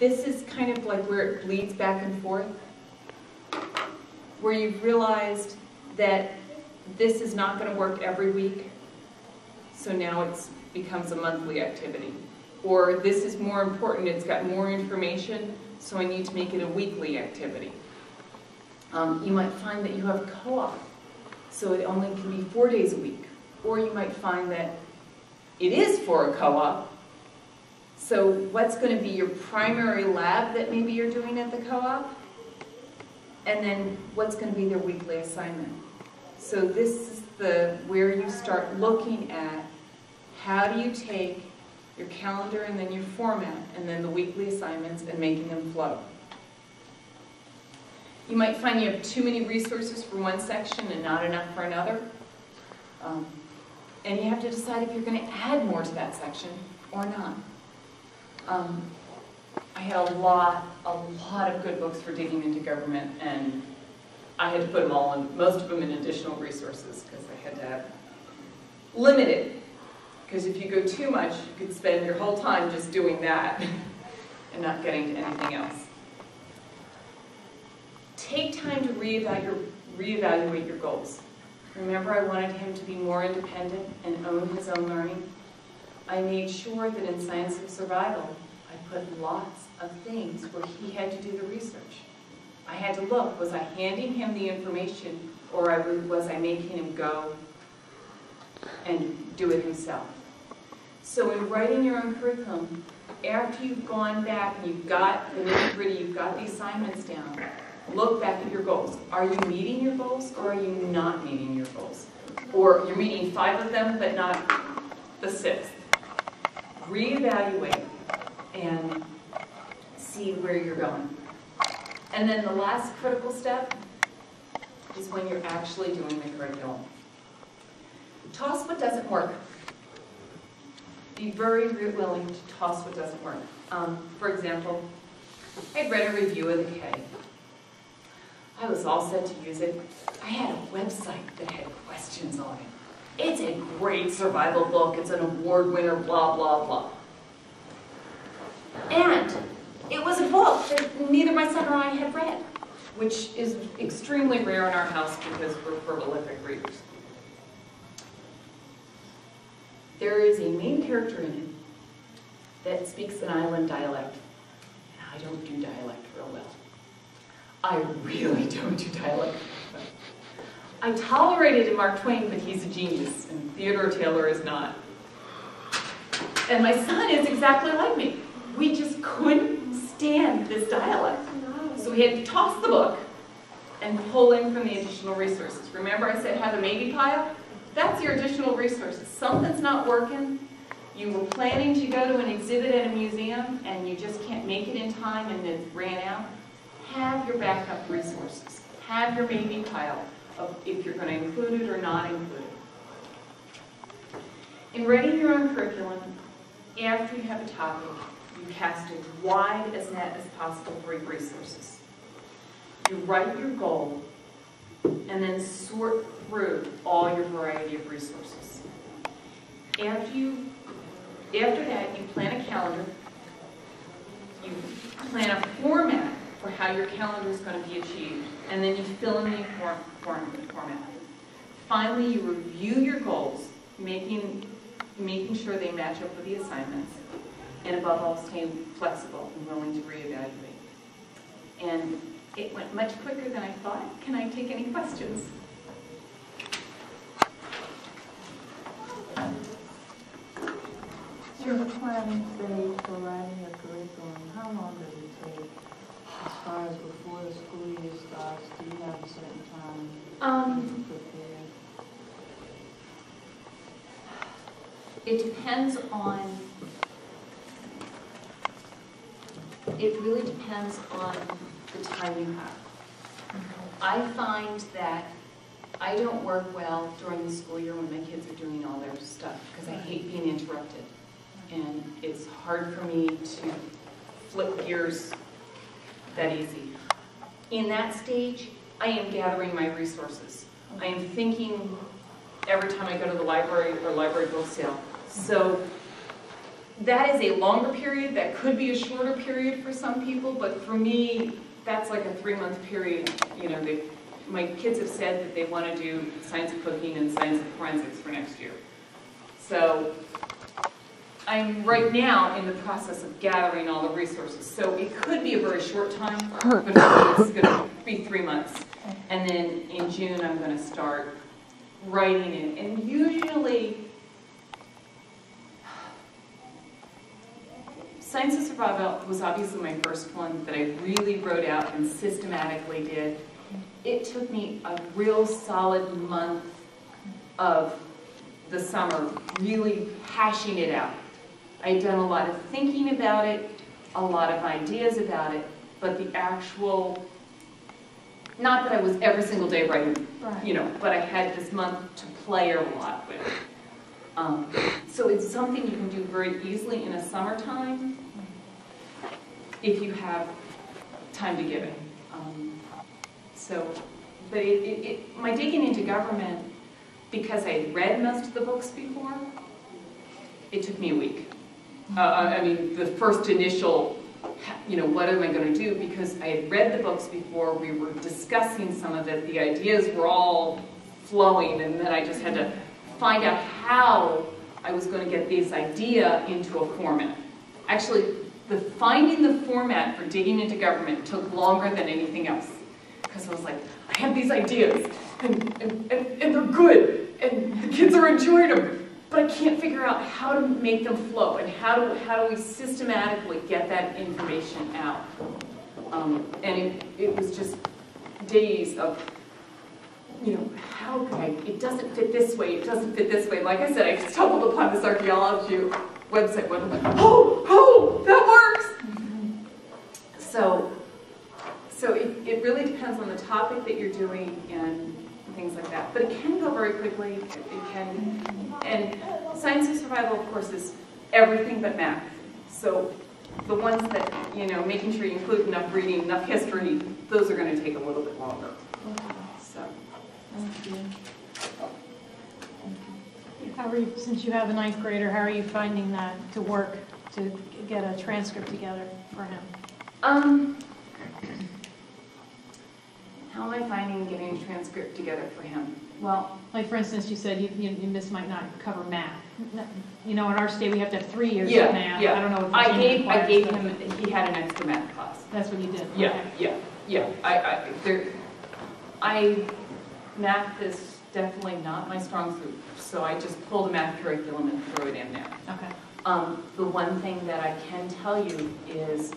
this is kind of like where it bleeds back and forth, where you've realized that this is not going to work every week, so now it becomes a monthly activity. Or this is more important, it's got more information, so I need to make it a weekly activity. You might find that you have co-op, so it only can be 4 days a week. Or you might find that it is for a co-op, so what's going to be your primary lab that maybe you're doing at the co-op? And then what's going to be their weekly assignment? So this is where you start looking at how do you take your calendar and then your format and then the weekly assignments and making them flow. You might find you have too many resources for one section and not enough for another. And you have to decide if you're going to add more to that section or not. I had a lot of good books for digging into government, and I had to put them all in, most of them in additional resources because I had to have limited. Because if you go too much, you could spend your whole time just doing that and not getting to anything else. Take time to reevaluate your goals. Remember, I wanted him to be more independent and own his own learning. I made sure that in Science of Survival, I put lots of things where he had to do the research. I had to look, was I handing him the information, or was I making him go and do it himself? So in writing your own curriculum, after you've gone back and you've got the nitty-gritty, you've got the assignments down, look back at your goals. Are you meeting your goals, or are you not meeting your goals? Or you're meeting 5 of them, but not the 6th. Reevaluate and see where you're going. And then the last critical step is when you're actually doing the curriculum. Toss what doesn't work. Be very willing to toss what doesn't work. For example, I read a review of the K. I was all set to use it. I had a website that had questions on it. It's a great survival book. It's an award winner, blah, blah, blah. And it was a book that neither my son or I had read, which is extremely rare in our house because we're prolific readers. There is a main character in it that speaks an island dialect. And I don't do dialect real well. I really don't do dialect well. I tolerated in Mark Twain, but he's a genius, and Theodore Taylor is not. And my son is exactly like me. We just couldn't stand this dialect. So we had to toss the book and pull in from the additional resources. Remember I said have a maybe pile? That's your additional resources. Something's not working. You were planning to go to an exhibit at a museum and you just can't make it in time and it ran out. Have your backup resources. Have your maybe pile of if you're going to include it or not include it. In writing your own curriculum, after you have a topic, you cast as wide as net as possible for your resources. You write your goal and then sort through all your variety of resources. After that, you plan a calendar. You plan a format for how your calendar is going to be achieved, and then you fill in the format. Finally, you review your goals, making sure they match up with the assignments, and above all, staying flexible and willing to reevaluate. And it went much quicker than I thought. Can I take any questions? Your planning phase for writing a curriculum, how long does it take? As far as before the school year starts, do you have a certain time to prepare? It depends on, it really depends on the time you have. I find that I don't work well during the school year when my kids are doing all their stuff because I hate being interrupted. And it's hard for me to flip gears that easy. In that stage, I am gathering my resources. I am thinking every time I go to the library or library book sale. So that is a longer period. That could be a shorter period for some people, but for me, that's like a 3-month period. You know, my kids have said that they want to do science of cooking and science of forensics for next year. So I'm right now in the process of gathering all the resources. So it could be a very short time, but it's going to be 3 months. And then in June, I'm going to start writing it. And usually, Science of Survival was obviously my first one that I really wrote out and systematically did. It took me a real solid month of the summer really hashing it out. I had done a lot of thinking about it, a lot of ideas about it, but the actual, not that I was every single day writing, you know, but I had this month to play a lot with. So it's something you can do very easily in a summertime if you have time to give it. But my digging into government, because I had read most of the books before, it took me a week. I mean, the first initial, you know, what am I going to do? Because I had read the books before, we were discussing some of it, the ideas were all flowing, and then I just had to find out how I was going to get this idea into a format. Actually, finding the format for digging into government took longer than anything else. Because I was like, I have these ideas, and they're good, and the kids are enjoying them, but I can't figure out how to make them flow, and how do we systematically get that information out. And it was just days of, you know, how can I, it doesn't fit this way, it doesn't fit this way. Like I said, I stumbled upon this archaeology website where I'm like, oh, that works! So it really depends on the topic that you're doing and things like that. But it can go very quickly. It can, and Science of Survival, of course, is everything but math. So the ones that, you know, making sure you include enough reading, enough history, those are going to take a little bit longer. So. Thank you. How are you, since you have a 9th grader, how are you finding that to work to get a transcript together for him? How am I finding getting a transcript together for him? Well, like for instance, you said this might not cover math. You know, in our state we have to have 3 years of math. Yeah. I don't know what I gave him. He had an extra math class. That's what you did. Yeah. Math is definitely not my strong suit, so I just pulled a math curriculum and threw it in there. Okay. The one thing that I can tell you is,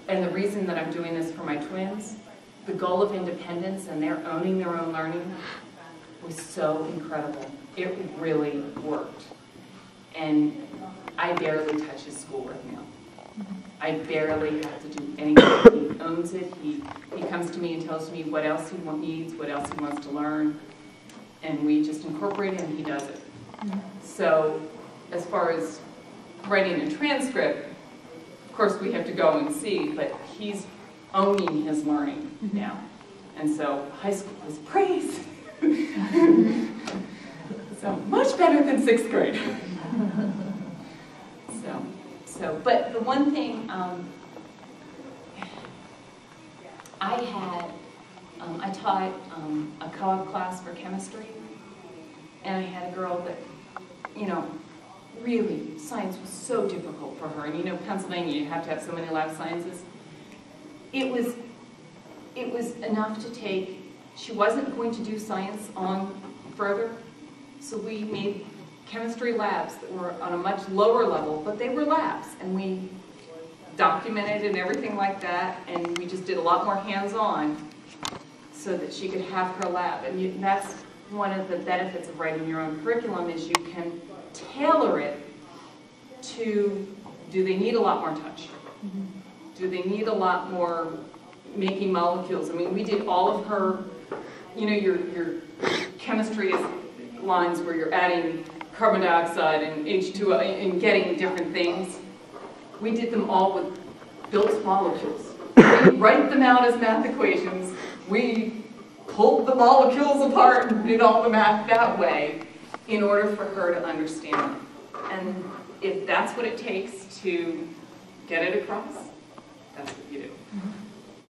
and the reason that I'm doing this for my twins, the goal of independence and their owning their own learning was so incredible. It really worked. And I barely touch his schoolwork now. I barely have to do anything. He owns it. He comes to me and tells me what else he needs, what else he wants to learn, and we just incorporate it and he does it. So as far as writing a transcript, of course we have to go and see, but he's owning his learning now. And so high school was praise. So much better than 6th grade. But the one thing I taught a co-op class for chemistry, and I had a girl that, you know, really, science was so difficult for her. And you know, Pennsylvania, you have to have so many life sciences. It was enough to take, she wasn't going to do science on further, so we made chemistry labs that were on a much lower level, but they were labs, and we documented and everything like that, and we just did a lot more hands-on so that she could have her lab. And that's one of the benefits of writing your own curriculum, is you can tailor it to, do they need a lot more touch? Do they need a lot more making molecules? I mean, we did all of her, you know, your chemistry lines where you're adding carbon dioxide and H2O and getting different things. We did them all with built molecules. We write them out as math equations. We pulled the molecules apart and did all the math that way in order for her to understand it. And if that's what it takes to get it across,